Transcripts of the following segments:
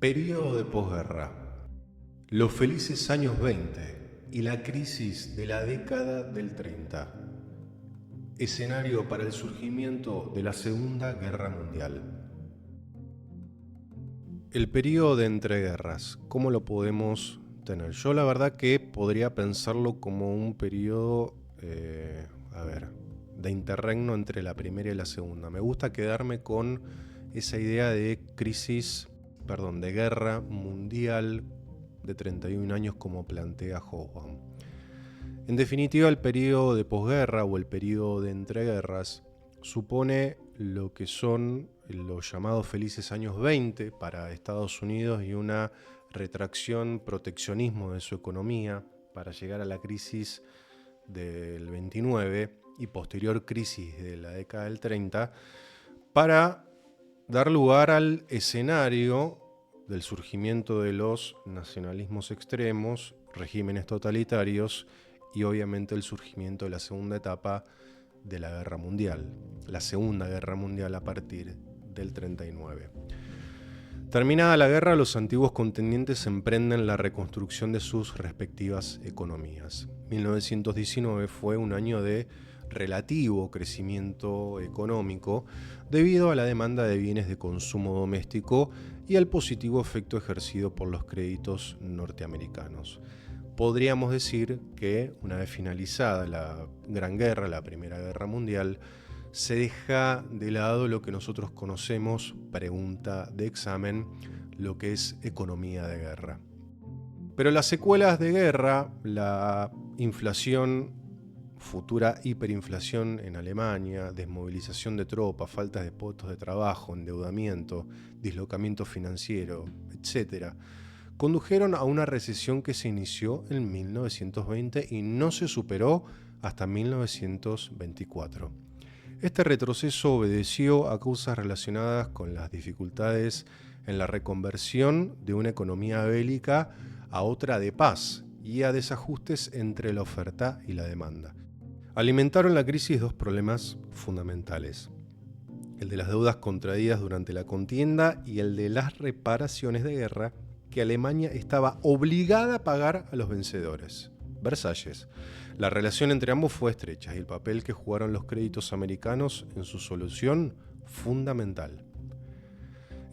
Período de posguerra. Los felices años 20 y la crisis de la década del 30. Escenario para el surgimiento de la Segunda Guerra Mundial. El período de entreguerras, ¿cómo lo podemos tener? Yo la verdad que podría pensarlo como un periodo, de interregno entre la primera y la segunda. Me gusta quedarme con esa idea de de guerra mundial de 31 años como plantea Hobsbawm. En definitiva, el periodo de posguerra o el periodo de entreguerras supone lo que son los llamados felices años 20 para Estados Unidos y una retracción, proteccionismo de su economía para llegar a la crisis del 29 y posterior crisis de la década del 30 para dar lugar al escenario del surgimiento de los nacionalismos extremos, regímenes totalitarios y obviamente el surgimiento de la segunda etapa de la Guerra Mundial, la Segunda Guerra Mundial a partir del 39. Terminada la guerra, los antiguos contendientes emprenden la reconstrucción de sus respectivas economías. 1919 fue un año de relativo crecimiento económico debido a la demanda de bienes de consumo doméstico y al positivo efecto ejercido por los créditos norteamericanos. Podríamos decir que una vez finalizada la Gran Guerra, la Primera Guerra Mundial, se deja de lado lo que nosotros conocemos, pregunta de examen, lo que es economía de guerra. Pero las secuelas de guerra, la inflación, futura hiperinflación en Alemania, desmovilización de tropas, falta de puestos de trabajo, endeudamiento, dislocamiento financiero, etc., condujeron a una recesión que se inició en 1920 y no se superó hasta 1924. Este retroceso obedeció a causas relacionadas con las dificultades en la reconversión de una economía bélica a otra de paz y a desajustes entre la oferta y la demanda. Alimentaron la crisis dos problemas fundamentales: el de las deudas contraídas durante la contienda y el de las reparaciones de guerra que Alemania estaba obligada a pagar a los vencedores. Versalles. La relación entre ambos fue estrecha y el papel que jugaron los créditos americanos en su solución fundamental.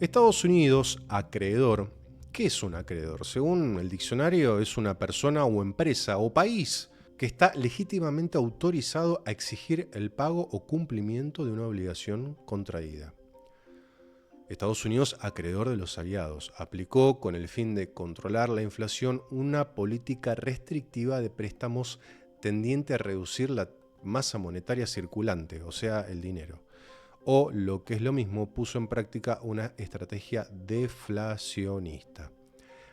Estados Unidos, acreedor. ¿Qué es un acreedor? Según el diccionario, es una persona o empresa o país que está legítimamente autorizado a exigir el pago o cumplimiento de una obligación contraída. Estados Unidos, acreedor de los aliados, aplicó con el fin de controlar la inflación una política restrictiva de préstamos tendiente a reducir la masa monetaria circulante, o sea, el dinero. O, lo que es lo mismo, puso en práctica una estrategia deflacionista,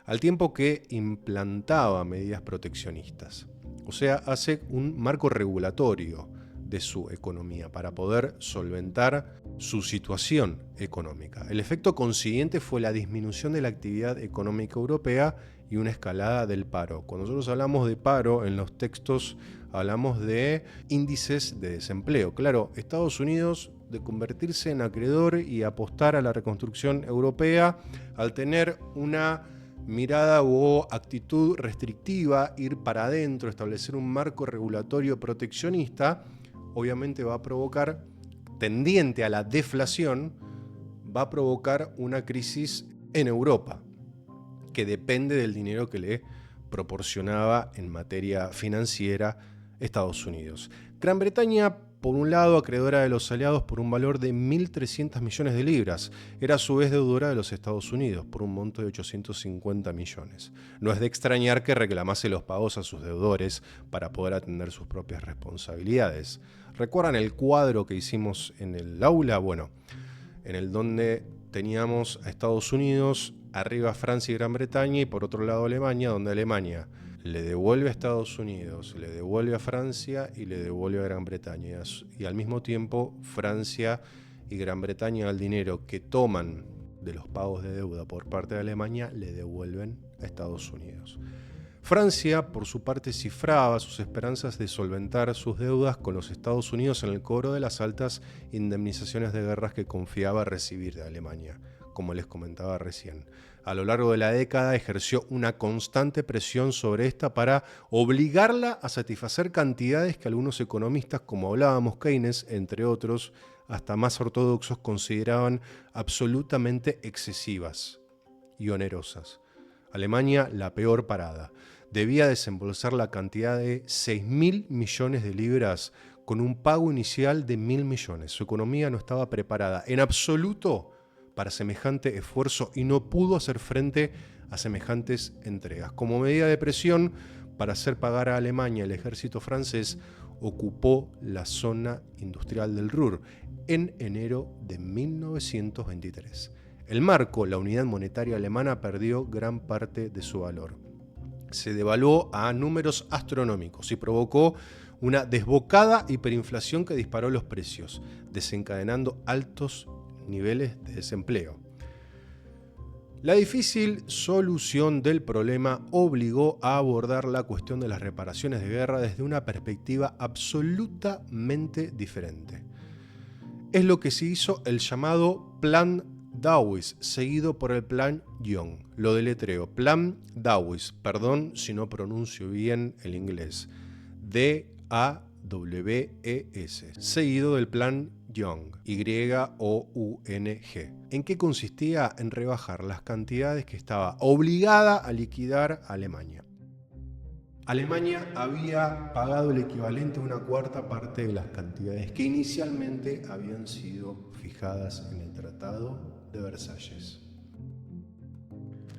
al tiempo que implantaba medidas proteccionistas. O sea, hace un marco regulatorio de su economía para poder solventar su situación económica. El efecto consiguiente fue la disminución de la actividad económica europea y una escalada del paro. Cuando nosotros hablamos de paro en los textos, hablamos de índices de desempleo. Claro, Estados Unidos, de convertirse en acreedor y apostar a la reconstrucción europea, al tener una mirada o actitud restrictiva, ir para adentro, establecer un marco regulatorio proteccionista, obviamente va a provocar, tendiente a la deflación, va a provocar una crisis en Europa, que depende del dinero que le proporcionaba en materia financiera Estados Unidos. Gran Bretaña, por un lado, acreedora de los aliados por un valor de 1.300 millones de libras, era a su vez deudora de los Estados Unidos por un monto de 850 millones. No es de extrañar que reclamase los pagos a sus deudores para poder atender sus propias responsabilidades. ¿Recuerdan el cuadro que hicimos en el aula? Bueno, en el donde teníamos a Estados Unidos, arriba Francia y Gran Bretaña, y por otro lado Alemania, donde Alemania le devuelve a Estados Unidos, le devuelve a Francia y le devuelve a Gran Bretaña. Y al mismo tiempo, Francia y Gran Bretaña, el dinero que toman de los pagos de deuda por parte de Alemania, le devuelven a Estados Unidos. Francia, por su parte, cifraba sus esperanzas de solventar sus deudas con los Estados Unidos en el cobro de las altas indemnizaciones de guerras que confiaba recibir de Alemania, como les comentaba recién. A lo largo de la década ejerció una constante presión sobre esta para obligarla a satisfacer cantidades que algunos economistas, como hablábamos Keynes, entre otros, hasta más ortodoxos, consideraban absolutamente excesivas y onerosas. Alemania, la peor parada. Debía desembolsar la cantidad de 6.000 millones de libras con un pago inicial de 1.000 millones. Su economía no estaba preparada en absoluto para semejante esfuerzo y no pudo hacer frente a semejantes entregas. Como medida de presión para hacer pagar a Alemania, el ejército francés ocupó la zona industrial del Ruhr en enero de 1923. El marco, la unidad monetaria alemana, perdió gran parte de su valor. Se devaluó a números astronómicos y provocó una desbocada hiperinflación que disparó los precios, desencadenando altos niveles de desempleo. La difícil solución del problema obligó a abordar la cuestión de las reparaciones de guerra desde una perspectiva absolutamente diferente. Es lo que se hizo el llamado Plan Dawes, seguido por el Plan Young. Lo deletreo, Plan Dawes, perdón si no pronuncio bien el inglés, D-A-W-E-S, seguido del Plan Young, Y-O-U-N-G. ¿En qué consistía? En rebajar las cantidades que estaba obligada a liquidar Alemania. Alemania había pagado el equivalente a una cuarta parte de las cantidades que inicialmente habían sido fijadas en el Tratado de Versalles.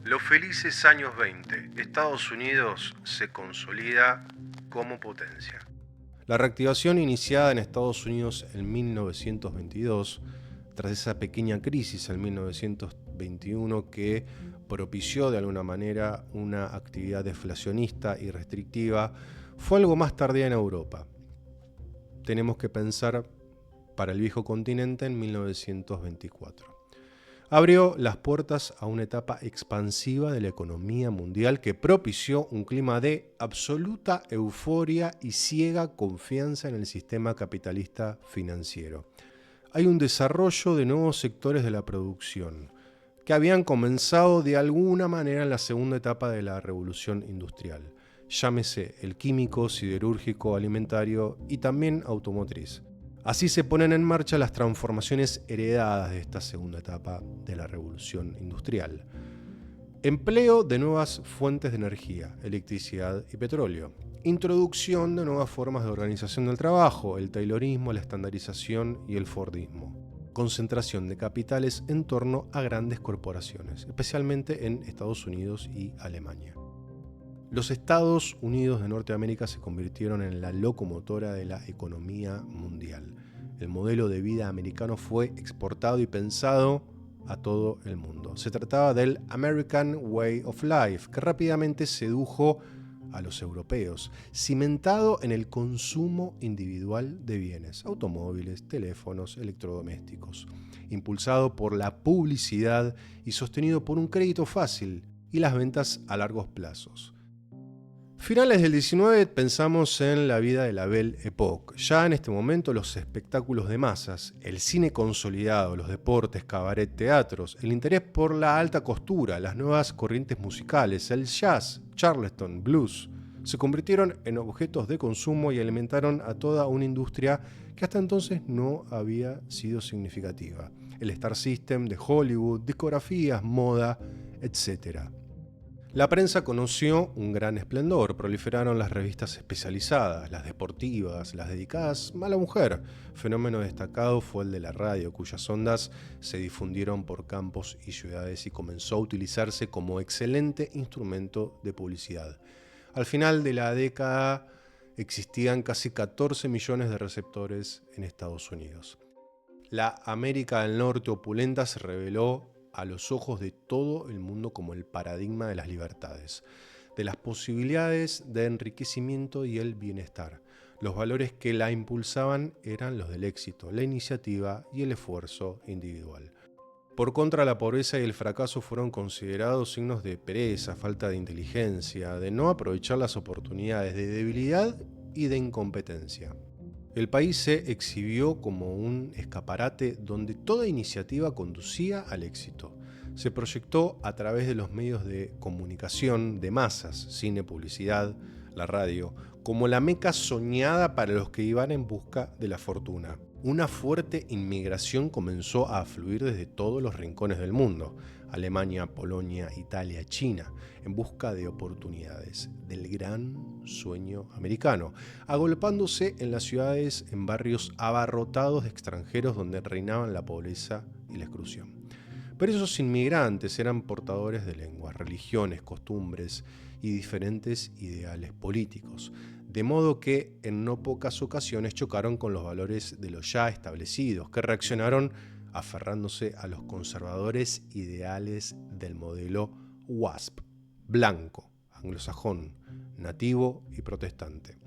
Los felices años 20, Estados Unidos se consolida como potencia. La reactivación iniciada en Estados Unidos en 1922, tras esa pequeña crisis en 1921 que propició de alguna manera una actividad deflacionista y restrictiva, fue algo más tardía en Europa. Tenemos que pensar para el viejo continente en 1924. Abrió las puertas a una etapa expansiva de la economía mundial que propició un clima de absoluta euforia y ciega confianza en el sistema capitalista financiero. Hay un desarrollo de nuevos sectores de la producción que habían comenzado de alguna manera en la segunda etapa de la revolución industrial. Llámese el químico, siderúrgico, alimentario y también automotriz. Así se ponen en marcha las transformaciones heredadas de esta segunda etapa de la revolución industrial. Empleo de nuevas fuentes de energía, electricidad y petróleo. Introducción de nuevas formas de organización del trabajo, el taylorismo, la estandarización y el fordismo. Concentración de capitales en torno a grandes corporaciones, especialmente en Estados Unidos y Alemania. Los Estados Unidos de Norteamérica se convirtieron en la locomotora de la economía mundial. El modelo de vida americano fue exportado y pensado a todo el mundo. Se trataba del American Way of Life, que rápidamente sedujo a los europeos, cimentado en el consumo individual de bienes, automóviles, teléfonos, electrodomésticos, impulsado por la publicidad y sostenido por un crédito fácil y las ventas a largos plazos. Finales del 19 pensamos en la vida de la Belle Époque. Ya en este momento los espectáculos de masas, el cine consolidado, los deportes, cabaret, teatros, el interés por la alta costura, las nuevas corrientes musicales, el jazz, charleston, blues, se convirtieron en objetos de consumo y alimentaron a toda una industria que hasta entonces no había sido significativa. El Star System de Hollywood, discografías, moda, etc. La prensa conoció un gran esplendor, proliferaron las revistas especializadas, las deportivas, las dedicadas a la mujer. Fenómeno destacado fue el de la radio, cuyas ondas se difundieron por campos y ciudades y comenzó a utilizarse como excelente instrumento de publicidad. Al final de la década existían casi 14 millones de receptores en Estados Unidos. La América del Norte opulenta se reveló a los ojos de todo el mundo como el paradigma de las libertades, de las posibilidades de enriquecimiento y el bienestar. Los valores que la impulsaban eran los del éxito, la iniciativa y el esfuerzo individual. Por contra, la pobreza y el fracaso fueron considerados signos de pereza, falta de inteligencia, de no aprovechar las oportunidades, de debilidad y de incompetencia. El país se exhibió como un escaparate donde toda iniciativa conducía al éxito. se proyectó a través de los medios de comunicación de masas, cine, publicidad, la radio, como la Meca soñada para los que iban en busca de la fortuna. Una fuerte inmigración comenzó a afluir desde todos los rincones del mundo: Alemania, Polonia, Italia, China, en busca de oportunidades, del gran sueño americano, agolpándose en las ciudades en barrios abarrotados de extranjeros donde reinaban la pobreza y la exclusión. Pero esos inmigrantes eran portadores de lenguas, religiones, costumbres y diferentes ideales políticos, de modo que en no pocas ocasiones chocaron con los valores de los ya establecidos, que reaccionaron aferrándose a los conservadores ideales del modelo WASP, blanco, anglosajón, nativo y protestante,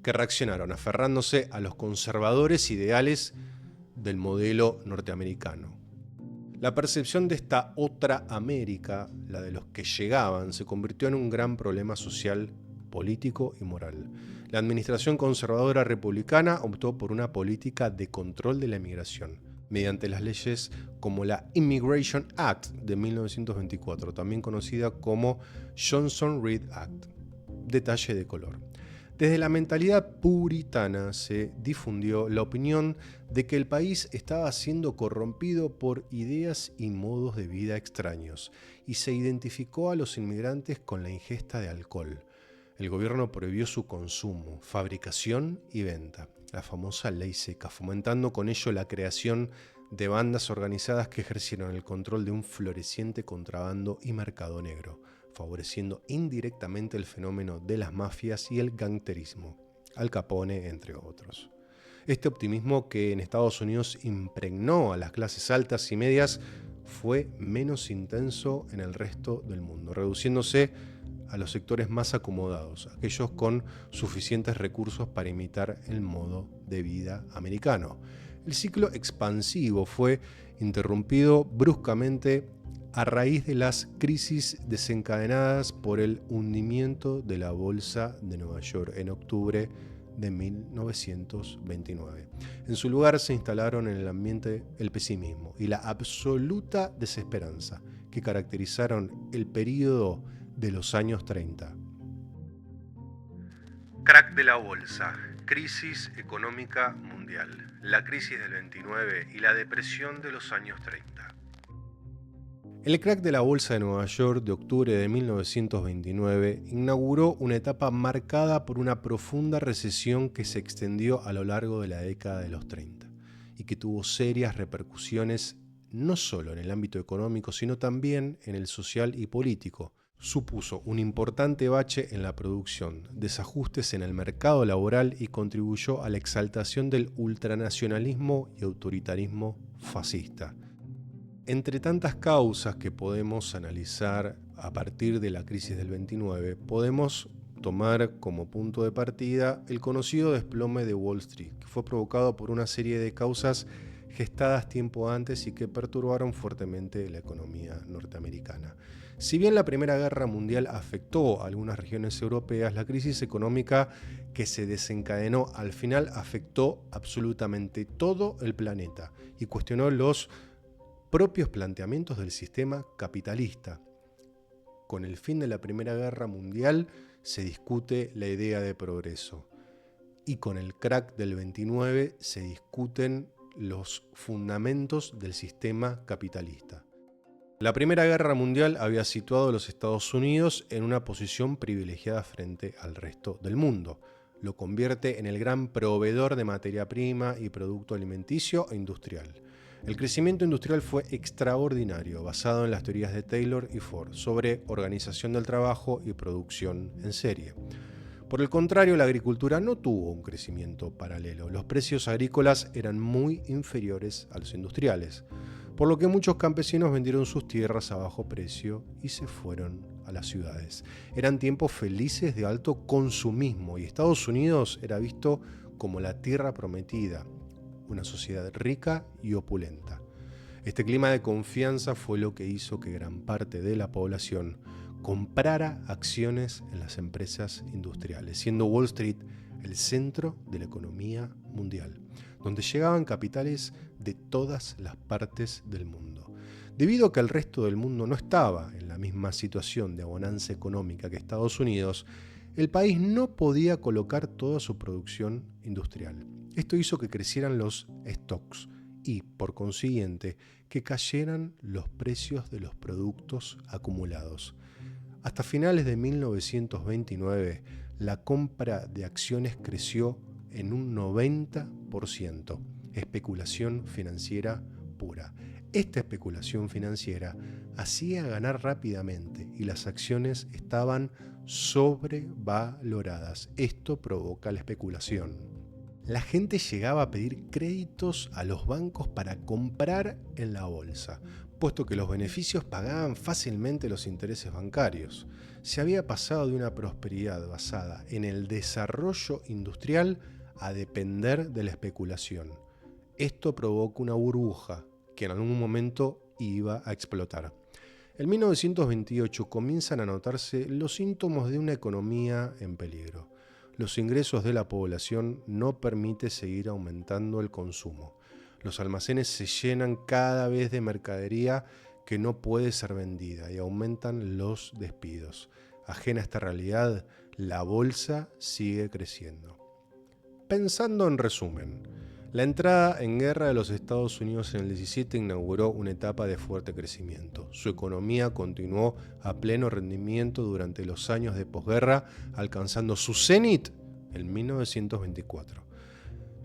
que reaccionaron aferrándose a los conservadores ideales del modelo norteamericano. La percepción de esta otra América, la de los que llegaban, se convirtió en un gran problema social, político y moral. La administración conservadora republicana optó por una política de control de la inmigración, mediante las leyes como la Immigration Act de 1924, también conocida como Johnson-Reed Act. Detalle de color. Desde la mentalidad puritana se difundió la opinión de que el país estaba siendo corrompido por ideas y modos de vida extraños, y se identificó a los inmigrantes con la ingesta de alcohol. El gobierno prohibió su consumo, fabricación y venta, la famosa ley seca, fomentando con ello la creación de bandas organizadas que ejercieron el control de un floreciente contrabando y mercado negro, favoreciendo indirectamente el fenómeno de las mafias y el gangsterismo, Al Capone, entre otros. Este optimismo, que en Estados Unidos impregnó a las clases altas y medias, fue menos intenso en el resto del mundo, reduciéndose a los sectores más acomodados, aquellos con suficientes recursos para imitar el modo de vida americano. El ciclo expansivo fue interrumpido bruscamente a raíz de las crisis desencadenadas por el hundimiento de la Bolsa de Nueva York en octubre de 1929. En su lugar se instalaron en el ambiente el pesimismo y la absoluta desesperanza que caracterizaron el período de los años 30. Crack de la bolsa, crisis económica mundial, la crisis del 29 y la depresión de los años 30. El crack de la Bolsa de Nueva York de octubre de 1929 inauguró una etapa marcada por una profunda recesión que se extendió a lo largo de la década de los 30 y que tuvo serias repercusiones no solo en el ámbito económico, sino también en el social y político. Supuso un importante bache en la producción, desajustes en el mercado laboral y contribuyó a la exaltación del ultranacionalismo y autoritarismo fascista. Entre tantas causas que podemos analizar a partir de la crisis del 29, podemos tomar como punto de partida el conocido desplome de Wall Street, que fue provocado por una serie de causas gestadas tiempo antes y que perturbaron fuertemente la economía norteamericana. Si bien la Primera Guerra Mundial afectó a algunas regiones europeas, la crisis económica que se desencadenó al final afectó absolutamente todo el planeta y cuestionó los propios planteamientos del sistema capitalista. Con el fin de la Primera Guerra Mundial se discute la idea de progreso y con el crack del 29 se discuten los fundamentos del sistema capitalista. La Primera Guerra Mundial había situado a los Estados Unidos en una posición privilegiada frente al resto del mundo. Lo convierte en el gran proveedor de materia prima y producto alimenticio e industrial. El crecimiento industrial fue extraordinario, basado en las teorías de Taylor y Ford sobre organización del trabajo y producción en serie. Por el contrario, la agricultura no tuvo un crecimiento paralelo. Los precios agrícolas eran muy inferiores a los industriales, por lo que muchos campesinos vendieron sus tierras a bajo precio y se fueron a las ciudades. Eran tiempos felices de alto consumismo y Estados Unidos era visto como la tierra prometida, una sociedad rica y opulenta. Este clima de confianza fue lo que hizo que gran parte de la población comprara acciones en las empresas industriales, siendo Wall Street el centro de la economía mundial, donde llegaban capitales de todas las partes del mundo. Debido a que el resto del mundo no estaba en la misma situación de bonanza económica que Estados Unidos, el país no podía colocar toda su producción industrial. Esto hizo que crecieran los stocks y, por consiguiente, que cayeran los precios de los productos acumulados. Hasta finales de 1929, la compra de acciones creció en un 90%. Especulación financiera pura. Esta especulación financiera hacía ganar rápidamente y las acciones estaban sobrevaloradas. Esto provoca la especulación. La gente llegaba a pedir créditos a los bancos para comprar en la bolsa, puesto que los beneficios pagaban fácilmente los intereses bancarios. Se había pasado de una prosperidad basada en el desarrollo industrial a depender de la especulación. Esto provoca una burbuja que en algún momento iba a explotar. En 1928 comienzan a notarse los síntomas de una economía en peligro. Los ingresos de la población no permiten seguir aumentando el consumo. Los almacenes se llenan cada vez de mercadería que no puede ser vendida y aumentan los despidos. Ajena a esta realidad, la bolsa sigue creciendo. Pensando en resumen, la entrada en guerra de los Estados Unidos en el 17 inauguró una etapa de fuerte crecimiento. Su economía continuó a pleno rendimiento durante los años de posguerra, alcanzando su cenit en 1924.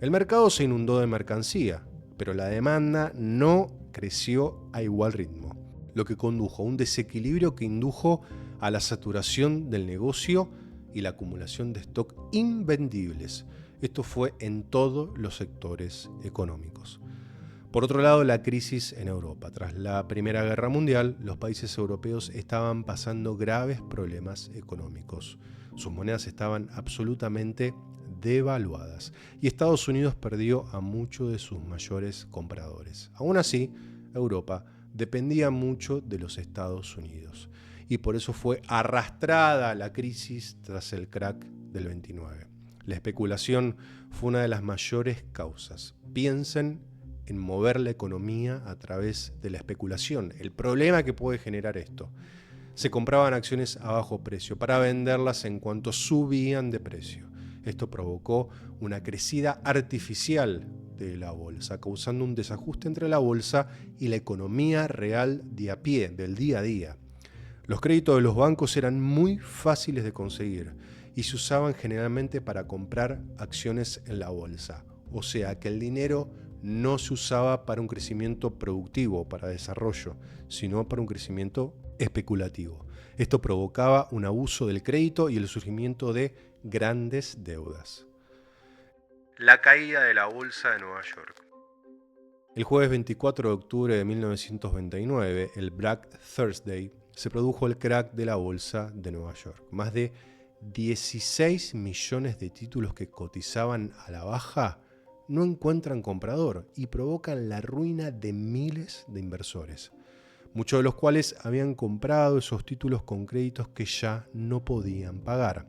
El mercado se inundó de mercancía, pero la demanda no creció a igual ritmo, lo que condujo a un desequilibrio que indujo a la saturación del negocio y la acumulación de stock invendibles. Esto fue en todos los sectores económicos. Por otro lado, la crisis en Europa. Tras la Primera Guerra Mundial, los países europeos estaban pasando graves problemas económicos. Sus monedas estaban absolutamente devaluadas y Estados Unidos perdió a muchos de sus mayores compradores. Aún así, Europa dependía mucho de los Estados Unidos y por eso fue arrastrada a la crisis tras el crack del 29. La especulación fue una de las mayores causas. Piensen en mover la economía a través de la especulación. El problema que puede generar esto. Se compraban acciones a bajo precio para venderlas en cuanto subían de precio. Esto provocó una crecida artificial de la bolsa, causando un desajuste entre la bolsa y la economía real de a pie, del día a día. Los créditos de los bancos eran muy fáciles de conseguir y se usaban generalmente para comprar acciones en la bolsa. O sea que el dinero no se usaba para un crecimiento productivo, para desarrollo, sino para un crecimiento especulativo. Esto provocaba un abuso del crédito y el surgimiento de grandes deudas. La caída de la bolsa de Nueva York. El jueves 24 de octubre de 1929, el Black Thursday, se produjo el crack de la bolsa de Nueva York. Más de 16 millones de títulos que cotizaban a la baja no encuentran comprador y provocan la ruina de miles de inversores, muchos de los cuales habían comprado esos títulos con créditos que ya no podían pagar.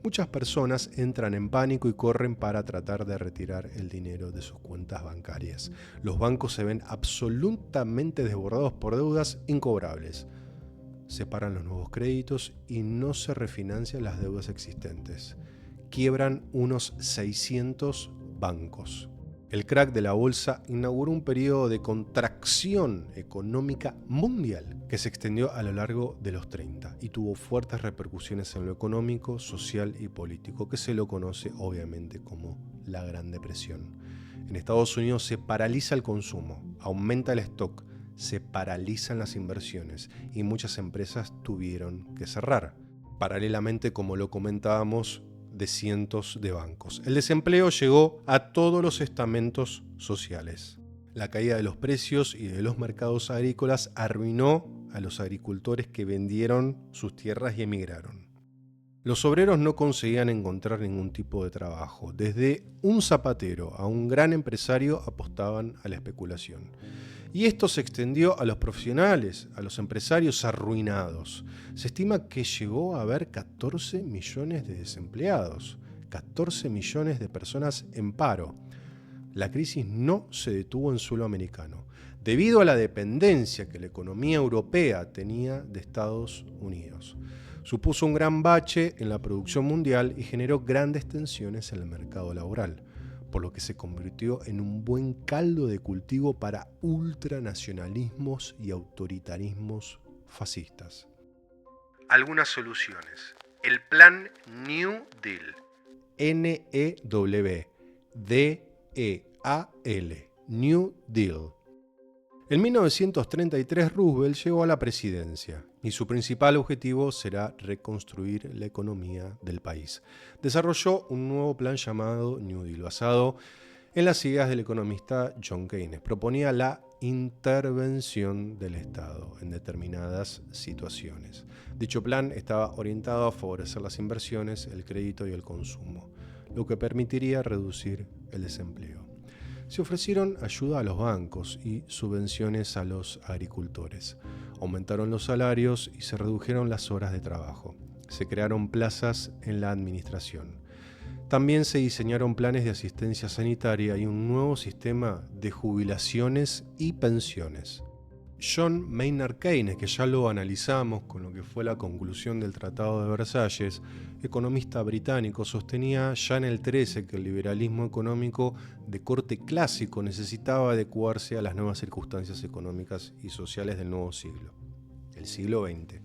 Muchas personas entran en pánico y corren para tratar de retirar el dinero de sus cuentas bancarias. Los bancos se ven absolutamente desbordados por deudas incobrables. Se paran los nuevos créditos y no se refinancian las deudas existentes. Quiebran unos 600 bancos. El crack de la bolsa inauguró un periodo de contracción económica mundial que se extendió a lo largo de los 30 y tuvo fuertes repercusiones en lo económico, social y político, que se lo conoce obviamente como la Gran Depresión. En Estados Unidos se paraliza el consumo, aumenta el stock, se paralizan las inversiones y muchas empresas tuvieron que cerrar. Paralelamente, como lo comentábamos, de cientos de bancos. El desempleo llegó a todos los estamentos sociales. La caída de los precios y de los mercados agrícolas arruinó a los agricultores que vendieron sus tierras y emigraron. Los obreros no conseguían encontrar ningún tipo de trabajo. Desde un zapatero a un gran empresario apostaban a la especulación. Y esto se extendió a los profesionales, a los empresarios arruinados. Se estima que llegó a haber 14 millones de desempleados, 14 millones de personas en paro. La crisis no se detuvo en suelo americano. debido a la dependencia que la economía europea tenía de Estados Unidos. Supuso un gran bache en la producción mundial y generó grandes tensiones en el mercado laboral, por lo que se convirtió en un buen caldo de cultivo para ultranacionalismos y autoritarismos fascistas. Algunas soluciones. El plan New Deal. N-E-W-D-E-A-L. New Deal. En 1933 Roosevelt llegó a la presidencia y su principal objetivo será reconstruir la economía del país. Desarrolló un nuevo plan llamado New Deal, basado en las ideas del economista John Keynes. Proponía la intervención del Estado en determinadas situaciones. Dicho plan estaba orientado a favorecer las inversiones, el crédito y el consumo, lo que permitiría reducir el desempleo. Se ofrecieron ayuda a los bancos y subvenciones a los agricultores. Aumentaron los salarios y se redujeron las horas de trabajo. Se crearon plazas en la administración. También se diseñaron planes de asistencia sanitaria y un nuevo sistema de jubilaciones y pensiones. John Maynard Keynes, que ya lo analizamos con lo que fue la conclusión del Tratado de Versalles, economista británico, sostenía ya en el 13 que el liberalismo económico de corte clásico necesitaba adecuarse a las nuevas circunstancias económicas y sociales del nuevo siglo, el siglo XX.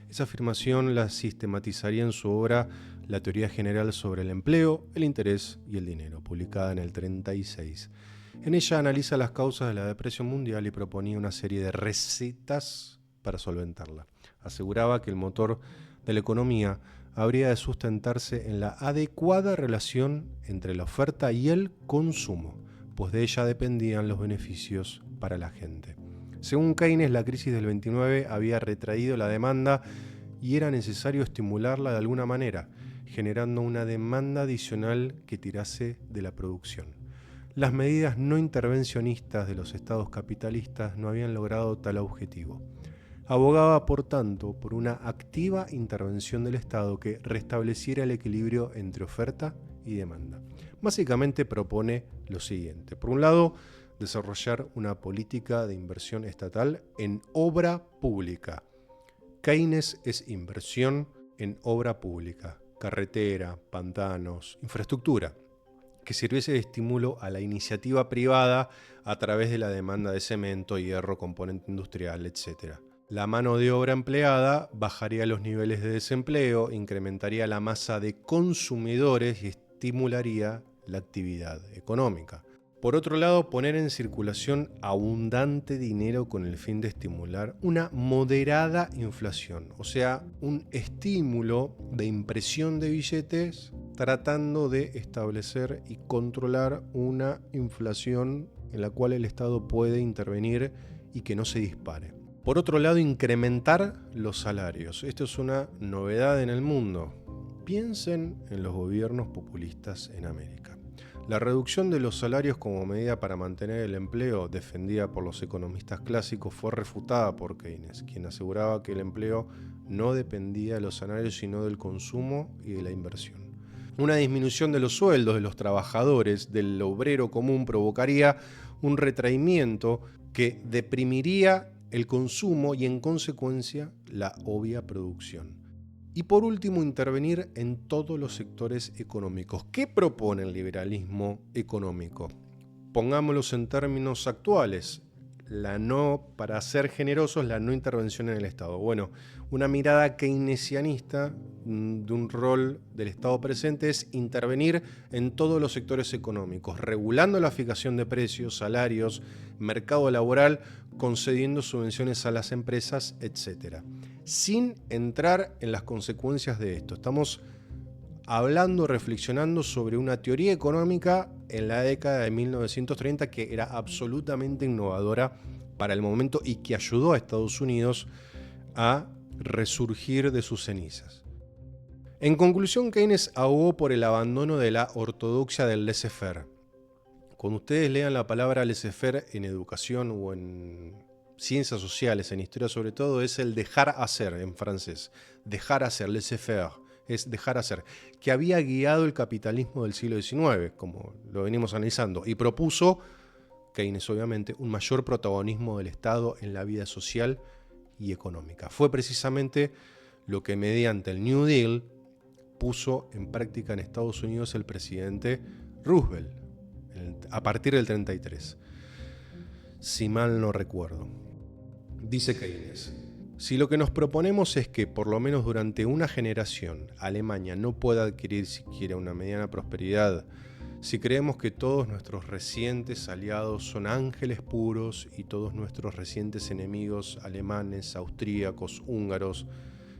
Esa afirmación la sistematizaría en su obra La teoría general sobre el empleo, el interés y el dinero, publicada en el 36. En ella analiza las causas de la depresión mundial y proponía una serie de recetas para solventarla. Aseguraba que el motor de la economía habría de sustentarse en la adecuada relación entre la oferta y el consumo, pues de ella dependían los beneficios para la gente. Según Keynes, la crisis del 29 había retraído la demanda y era necesario estimularla de alguna manera, generando una demanda adicional que tirase de la producción. Las medidas no intervencionistas de los estados capitalistas no habían logrado tal objetivo. Abogaba, por tanto, por una activa intervención del Estado que restableciera el equilibrio entre oferta y demanda. Básicamente propone lo siguiente. Por un lado, desarrollar una política de inversión estatal en obra pública. Keynes es inversión en obra pública, carretera, pantanos, infraestructura, que sirviese de estímulo a la iniciativa privada a través de la demanda de cemento, hierro, componente industrial, etc. La mano de obra empleada bajaría los niveles de desempleo, incrementaría la masa de consumidores y estimularía la actividad económica. Por otro lado, poner en circulación abundante dinero con el fin de estimular una moderada inflación, o sea, un estímulo de impresión de billetes tratando de establecer y controlar una inflación en la cual el Estado puede intervenir y que no se dispare. Por otro lado, incrementar los salarios. Esto es una novedad en el mundo. Piensen en los gobiernos populistas en América. La reducción de los salarios como medida para mantener el empleo, defendida por los economistas clásicos, fue refutada por Keynes, quien aseguraba que el empleo no dependía de los salarios sino del consumo y de la inversión. Una disminución de los sueldos de los trabajadores, del obrero común, provocaría un retraimiento que deprimiría el consumo y, en consecuencia, la obvia producción. Y por último, intervenir en todos los sectores económicos. ¿Qué propone el liberalismo económico? Pongámoslos en términos actuales. Para ser generosos, la no intervención en el Estado. Bueno, una mirada keynesianista de un rol del Estado presente es intervenir en todos los sectores económicos, regulando la fijación de precios, salarios, mercado laboral, concediendo subvenciones a las empresas, etc. Sin entrar en las consecuencias de esto. Estamos hablando, reflexionando sobre una teoría económica en la década de 1930 que era absolutamente innovadora para el momento y que ayudó a Estados Unidos a resurgir de sus cenizas. En conclusión, Keynes abogó por el abandono de la ortodoxia del laissez-faire. Cuando ustedes lean la palabra laissez-faire en educación o en ciencias sociales, en historia sobre todo, es el dejar hacer en francés. Dejar hacer, laissez-faire, es dejar hacer, que había guiado el capitalismo del siglo XIX, como lo venimos analizando, y propuso Keynes obviamente, un mayor protagonismo del Estado en la vida social y económica. Fue precisamente lo que mediante el New Deal puso en práctica en Estados Unidos el presidente Roosevelt a partir del 33, si mal no recuerdo. Dice Keynes: si lo que nos proponemos es que por lo menos durante una generación Alemania no pueda adquirir siquiera una mediana prosperidad, si creemos que todos nuestros recientes aliados son ángeles puros y todos nuestros recientes enemigos alemanes, austríacos, húngaros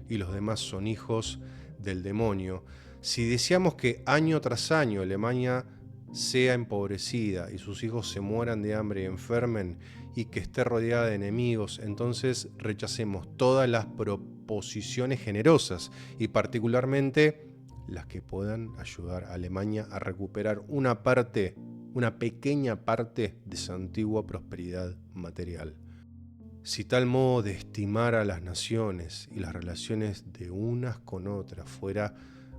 y los demás son hijos del demonio, si deseamos que año tras año Alemania sea empobrecida y sus hijos se mueran de hambre y enfermen y que esté rodeada de enemigos, entonces rechacemos todas las proposiciones generosas y particularmente las que puedan ayudar a Alemania a recuperar una pequeña parte de su antigua prosperidad material. Si tal modo de estimar a las naciones y las relaciones de unas con otras fuera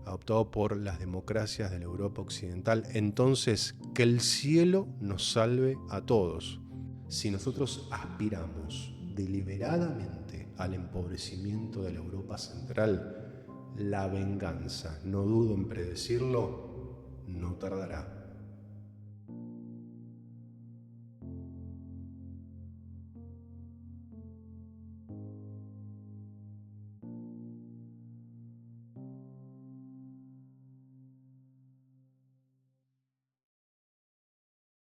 adoptado por las democracias de la Europa occidental, entonces que el cielo nos salve a todos. Si nosotros aspiramos deliberadamente al empobrecimiento de la Europa central, la venganza, no dudo en predecirlo, no tardará.